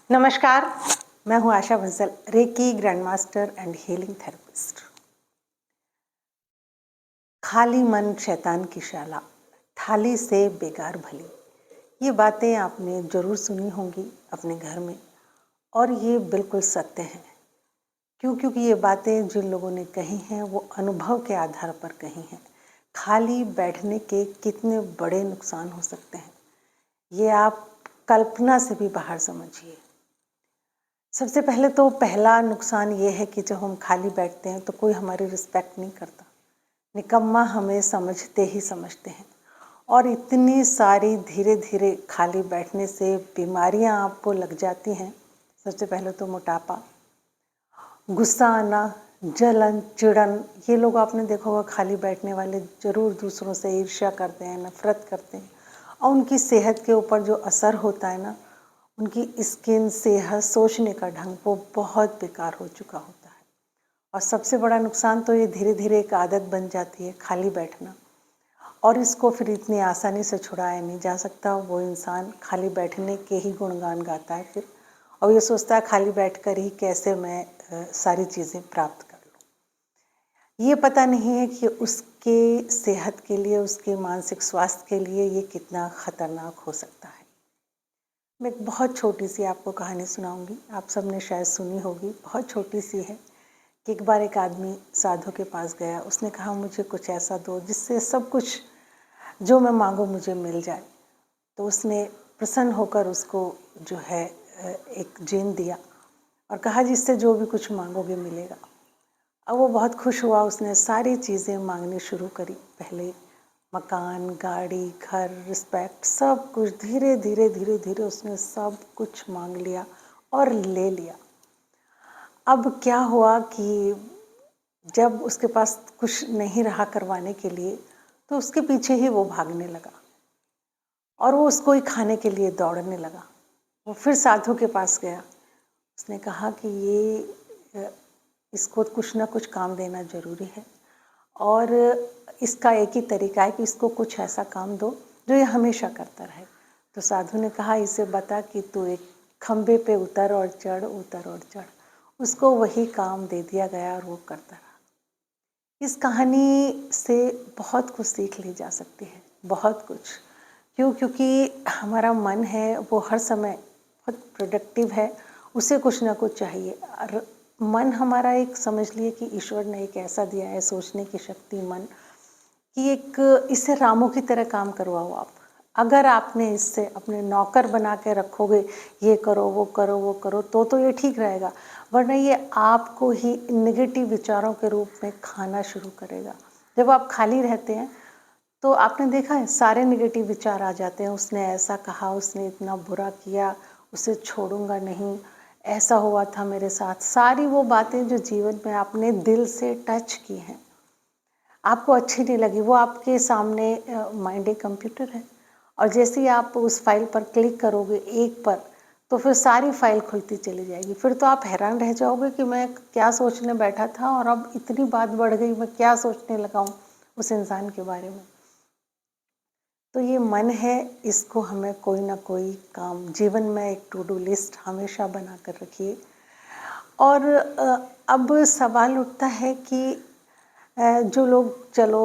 नमस्कार, मैं हूँ Asha Bansal, reiki grand master and healing therapist. खाली मन शैतान की शाला, थाली से बेकार भली। ये बातें आपने ज़रूर सुनी होंगी अपने घर में, और ये बिल्कुल सत्य हैं। क्योंकि ये बातें जिन लोगों ने कही हैं वो अनुभव के आधार पर कही हैं। खाली बैठने के कितने बड़े नुकसान हो सकते हैं, ये आप कल्पना से भी बाहर समझिए। सबसे पहले तो पहला नुकसान ये है कि जब हम खाली बैठते हैं तो कोई हमारी रिस्पेक्ट नहीं करता। निकम्मा हमें समझते ही समझते हैं, और इतनी सारी धीरे धीरे खाली बैठने से बीमारियां आपको लग जाती हैं। सबसे पहले तो मोटापा, गुस्सा आना, जलन, चिड़न। ये लोग आपने देखा होगा, खाली बैठने वाले ज़रूर दूसरों से ईर्ष्या करते हैं, नफरत करते हैं, और उनकी सेहत के ऊपर जो असर होता है ना, उनकी स्किन, सेहत, सोचने का ढंग वो बहुत बेकार हो चुका होता है। और सबसे बड़ा नुकसान तो ये धीरे धीरे एक आदत बन जाती है खाली बैठना, और इसको फिर इतनी आसानी से छुड़ाया नहीं जा सकता। वो इंसान खाली बैठने के ही गुणगान गाता है फिर, और ये सोचता है खाली बैठकर ही कैसे मैं सारी चीज़ें प्राप्त कर लूँ। ये पता नहीं है कि उसके सेहत के लिए, उसके मानसिक स्वास्थ्य के लिए ये कितना खतरनाक हो सकता है। मैं एक बहुत छोटी सी आपको कहानी सुनाऊंगी, आप सब ने शायद सुनी होगी। बहुत छोटी सी है कि एक बार एक आदमी साधु के पास गया। उसने कहा, मुझे कुछ ऐसा दो जिससे सब कुछ जो मैं मांगू मुझे मिल जाए। तो उसने प्रसन्न होकर उसको जो है एक जेन दिया और कहा, जिससे जो भी कुछ मांगोगे मिलेगा। अब वो बहुत खुश हुआ, उसने सारी चीज़ें मांगनी शुरू करी। पहले मकान, गाड़ी, घर, रिस्पेक्ट, सब कुछ धीरे धीरे धीरे धीरे उसने सब कुछ मांग लिया और ले लिया। अब क्या हुआ कि जब उसके पास कुछ नहीं रहा करवाने के लिए, तो उसके पीछे ही वो भागने लगा और वो उसको ही खाने के लिए दौड़ने लगा। वो फिर साधु के पास गया। उसने कहा कि इसको कुछ ना कुछ काम देना ज़रूरी है, और इसका एक ही तरीका है कि इसको कुछ ऐसा काम दो जो ये हमेशा करता रहे। तो साधु ने कहा, इसे बता कि तू एक खम्भे पे उतर और चढ़, उतर और चढ़। उसको वही काम दे दिया गया और वो करता रहा। इस कहानी से बहुत कुछ सीख ली जा सकती है, बहुत कुछ। क्योंकि हमारा मन है वो हर समय बहुत प्रोडक्टिव है, उसे कुछ ना कुछ चाहिए। और मन हमारा एक, समझ लिए कि ईश्वर ने एक ऐसा दिया है सोचने की शक्ति, मन कि एक इससे रामों की तरह काम करवाओ आप। अगर आपने इससे अपने नौकर बना के रखोगे, ये करो वो करो वो करो, तो ये ठीक रहेगा, वरना ये आपको ही नेगेटिव विचारों के रूप में खाना शुरू करेगा। जब आप खाली रहते हैं तो आपने देखा है, सारे नेगेटिव विचार आ जाते हैं। उसने ऐसा कहा, उसने इतना बुरा किया, उसे छोड़ूंगा नहीं, ऐसा हुआ था मेरे साथ। सारी वो बातें जो जीवन में आपने दिल से टच की हैं, आपको अच्छी नहीं लगी, वो आपके सामने माइंड एक कंप्यूटर है, और जैसे ही आप उस फाइल पर क्लिक करोगे एक पर, तो फिर सारी फाइल खुलती चली जाएगी। फिर तो आप हैरान रह जाओगे कि मैं क्या सोचने बैठा था और अब इतनी बात बढ़ गई, मैं क्या सोचने लगा हूँ उस इंसान के बारे में। तो ये मन है, इसको हमें कोई ना कोई काम जीवन में, एक टू डू लिस्ट हमेशा बना कर रखिए। और अब सवाल उठता है कि जो लोग, चलो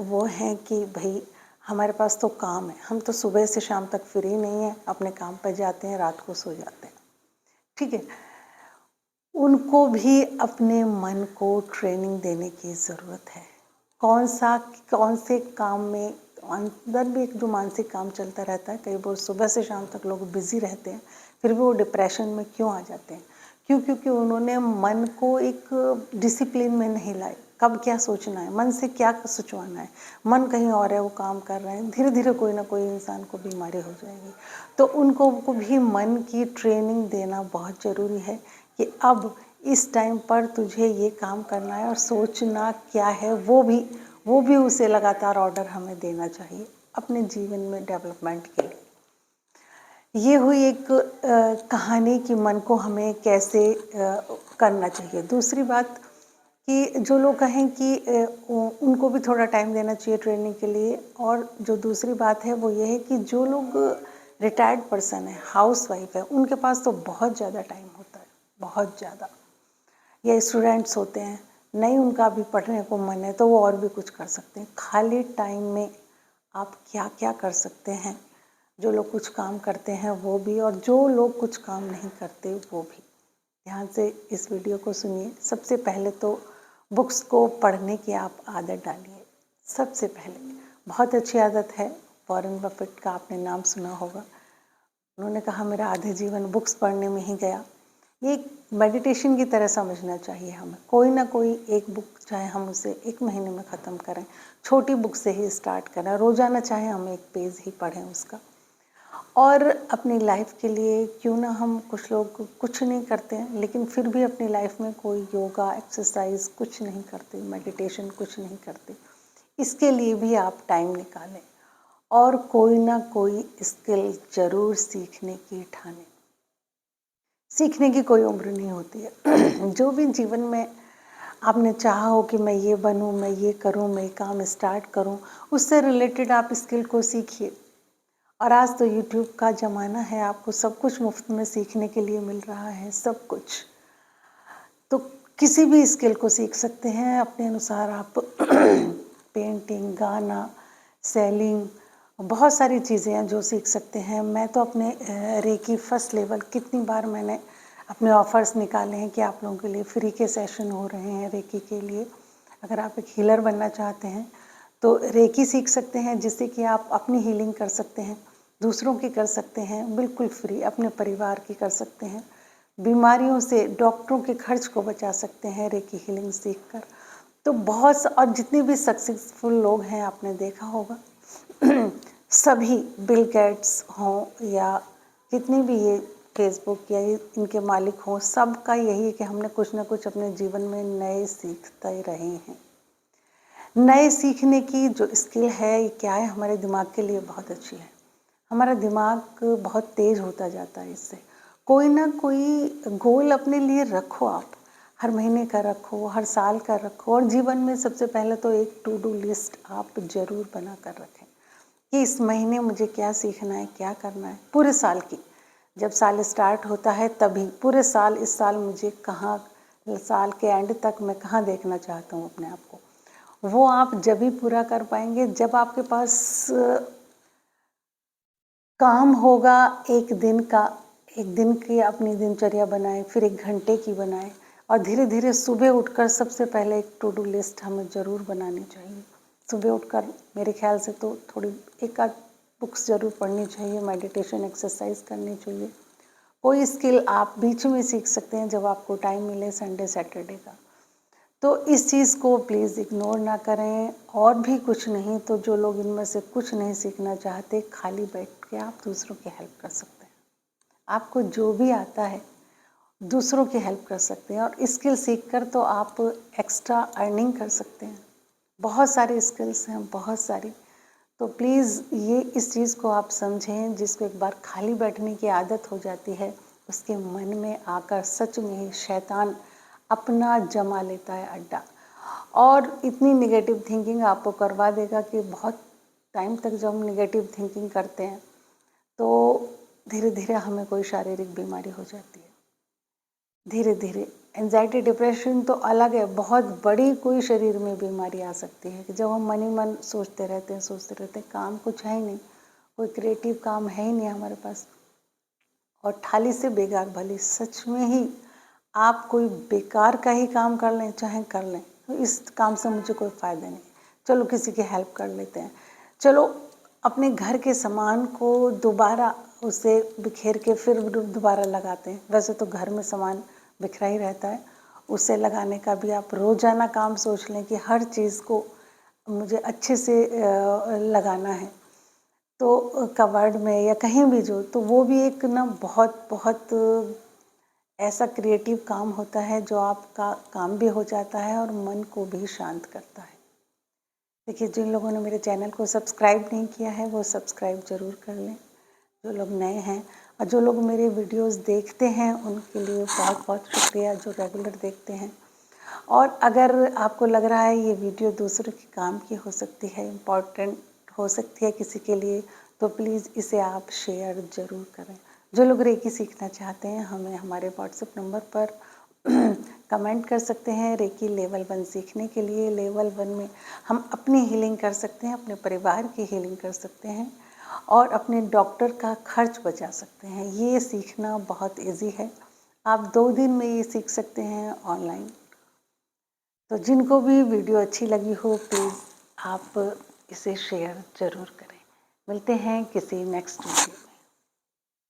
वो हैं कि भाई हमारे पास तो काम है, हम तो सुबह से शाम तक फ्री नहीं है, अपने काम पर जाते हैं, रात को सो जाते हैं, ठीक है। उनको भी अपने मन को ट्रेनिंग देने की ज़रूरत है। कौन से काम में अंदर भी एक जो मानसिक काम चलता रहता है। कई बार सुबह से शाम तक लोग बिजी रहते हैं, फिर भी वो डिप्रेशन में क्यों आ जाते हैं? क्योंकि उन्होंने मन को एक डिसिप्लिन में नहीं लाए। कब क्या सोचना है, मन से क्या सोचवाना है, मन कहीं और है, वो काम कर रहे हैं। धीरे धीरे कोई ना कोई इंसान को बीमारी हो जाएगी। तो उनको को भी मन की ट्रेनिंग देना बहुत ज़रूरी है कि अब इस टाइम पर तुझे ये काम करना है, और सोचना क्या है वो भी उसे लगातार ऑर्डर हमें देना चाहिए अपने जीवन में डेवलपमेंट के लिए। ये हुई एक कहानी कि मन को हमें कैसे करना चाहिए। दूसरी बात कि जो लोग कहें कि उनको भी थोड़ा टाइम देना चाहिए ट्रेनिंग के लिए। और जो दूसरी बात है वो ये है कि जो लोग रिटायर्ड पर्सन है, हाउसवाइफ है, उनके पास तो बहुत ज़्यादा टाइम होता है, बहुत ज़्यादा। या स्टूडेंट्स होते हैं, नहीं उनका भी पढ़ने को मन है तो वो और भी कुछ कर सकते हैं। खाली टाइम में आप क्या क्या कर सकते हैं, जो लोग कुछ काम करते हैं वो भी, और जो लोग कुछ काम नहीं करते वो भी। ध्यान से इस वीडियो को सुनिए। सबसे पहले तो बुक्स को पढ़ने की आप आदत डालिए। सबसे पहले बहुत अच्छी आदत है, वॉरेन बफेट का आपने नाम सुना होगा। उन्होंने कहा मेरा आधे जीवन बुक्स पढ़ने में ही गया। ये एक मेडिटेशन की तरह समझना चाहिए हमें। कोई ना कोई एक बुक, चाहे हम उसे 1 महीने में ख़त्म करें, छोटी बुक से ही स्टार्ट करें, रोज़ाना चाहे हम 1 पेज ही पढ़ें उसका। और अपनी लाइफ के लिए क्यों ना हम, कुछ लोग कुछ नहीं करते हैं लेकिन फिर भी अपनी लाइफ में कोई योगा, एक्सरसाइज कुछ नहीं करते, मेडिटेशन कुछ नहीं करते, इसके लिए भी आप टाइम निकालें और कोई ना कोई स्किल ज़रूर सीखने की ठानें। सीखने की कोई उम्र नहीं होती है। जो भी जीवन में आपने चाहा हो कि मैं ये बनूं, मैं ये करूं, मैं ये काम स्टार्ट करूं, उससे रिलेटेड आप स्किल को सीखिए। और आज तो यूट्यूब का ज़माना है, आपको सब कुछ मुफ्त में सीखने के लिए मिल रहा है, सब कुछ। तो किसी भी स्किल को सीख सकते हैं अपने अनुसार आप। पेंटिंग, गाना, सेलिंग, बहुत सारी चीज़ें हैं जो सीख सकते हैं। मैं तो अपने रेकी फर्स्ट लेवल, कितनी बार मैंने अपने ऑफ़र्स निकाले हैं कि आप लोगों के लिए फ्री के सेशन हो रहे हैं रेकी के लिए। अगर आप एक हीलर बनना चाहते हैं तो रेकी सीख सकते हैं, जिससे कि आप अपनी हीलिंग कर सकते हैं, दूसरों की कर सकते हैं, बिल्कुल फ्री, अपने परिवार की कर सकते हैं। बीमारियों से, डॉक्टरों के खर्च को बचा सकते हैं रेकी हीलिंग सीखकर। तो बहुत, और जितने भी सक्सेसफुल लोग हैं आपने देखा होगा, सभी, बिल गेट्स हों या कितने भी ये फेसबुक या इनके मालिक हों, सबका यही है कि हमने कुछ ना कुछ अपने जीवन में नए सीखते ही रहे हैं। नए सीखने की जो स्किल है, ये क्या है, हमारे दिमाग के लिए बहुत अच्छी है। हमारा दिमाग बहुत तेज़ होता जाता है इससे। कोई ना कोई गोल अपने लिए रखो आप, हर महीने का रखो, हर साल का रखो, और जीवन में सबसे पहले तो एक टू डू लिस्ट आप ज़रूर बना कर रखें कि इस महीने मुझे क्या सीखना है, क्या करना है, पूरे साल की। जब साल स्टार्ट होता है तभी पूरे साल, इस साल मुझे कहाँ, साल के एंड तक मैं कहाँ देखना चाहता हूँ अपने आप को, वो आप जब भी पूरा कर पाएंगे जब आपके पास काम होगा। एक दिन का, एक दिन की अपनी दिनचर्या बनाएं, फिर 1 घंटे की बनाएं, और धीरे धीरे सुबह उठकर सबसे पहले एक टू डू लिस्ट हमें ज़रूर बनानी चाहिए। सुबह उठकर मेरे ख्याल से तो थोड़ी एक आध बुक्स ज़रूर पढ़नी चाहिए, मेडिटेशन, एक्सरसाइज करनी चाहिए। कोई स्किल आप बीच में सीख सकते हैं जब आपको टाइम मिले, संडे सैटरडे का। तो इस चीज़ को प्लीज़ इग्नोर ना करें। और भी कुछ नहीं तो जो लोग इनमें से कुछ नहीं सीखना चाहते, खाली बैठ के आप दूसरों की हेल्प कर सकते हैं। आपको जो भी आता है दूसरों की हेल्प कर सकते हैं, और स्किल सीखकर तो आप एक्स्ट्रा अर्निंग कर सकते हैं। बहुत सारी स्किल्स हैं, बहुत सारी। तो प्लीज़ ये इस चीज़ को आप समझें, जिसको एक बार खाली बैठने की आदत हो जाती है, उसके मन में आकर सच में ही शैतान अपना जमा लेता है अड्डा, और इतनी नेगेटिव थिंकिंग आपको करवा देगा कि बहुत टाइम तक जब हम नेगेटिव थिंकिंग करते हैं तो धीरे धीरे हमें कोई शारीरिक बीमारी हो जाती है। धीरे धीरे एंजाइटी, डिप्रेशन तो अलग है, बहुत बड़ी कोई शरीर में बीमारी आ सकती है कि जब हम मन ही मन सोचते रहते हैं, काम कुछ है ही नहीं, कोई क्रिएटिव काम है ही नहीं हमारे पास, और थाली से बेकार भली। सच में ही आप कोई बेकार का ही काम कर लें, चाहे कर लें, तो इस काम से मुझे कोई फ़ायदा नहीं, चलो किसी की हेल्प कर लेते हैं, चलो अपने घर के सामान को दोबारा उसे बिखेर के फिर दोबारा लगाते हैं। वैसे तो घर में सामान बिखरा ही रहता है, उसे लगाने का भी आप रोज़ाना काम सोच लें कि हर चीज़ को मुझे अच्छे से लगाना है, तो कवर्ड में या कहीं भी, जो तो वो भी एक ना बहुत बहुत ऐसा क्रिएटिव काम होता है जो आपका काम भी हो जाता है और मन को भी शांत करता है। देखिए, जिन लोगों ने मेरे चैनल को सब्सक्राइब नहीं किया है वो सब्सक्राइब ज़रूर कर लें, जो लोग नए हैं, और जो लोग मेरे वीडियोस देखते हैं उनके लिए बहुत बहुत शुक्रिया, जो रेगुलर देखते हैं। और अगर आपको लग रहा है ये वीडियो दूसरों के काम की हो सकती है, इम्पॉर्टेंट हो सकती है किसी के लिए, तो प्लीज़ इसे आप शेयर ज़रूर करें। जो लोग रेकी सीखना चाहते हैं हमें हमारे व्हाट्सएप नंबर पर कमेंट कर सकते हैं। रेकी लेवल 1 सीखने के लिए लेवल 1 में हम अपनी हीलिंग कर सकते हैं, अपने परिवार की हीलिंग कर सकते हैं और अपने डॉक्टर का खर्च बचा सकते हैं। ये सीखना बहुत ईजी है, आप 2 दिन में ये सीख सकते हैं ऑनलाइन। तो जिनको भी वीडियो अच्छी लगी हो प्लीज़ आप इसे शेयर ज़रूर करें। मिलते हैं किसी नेक्स्ट वीडियो में।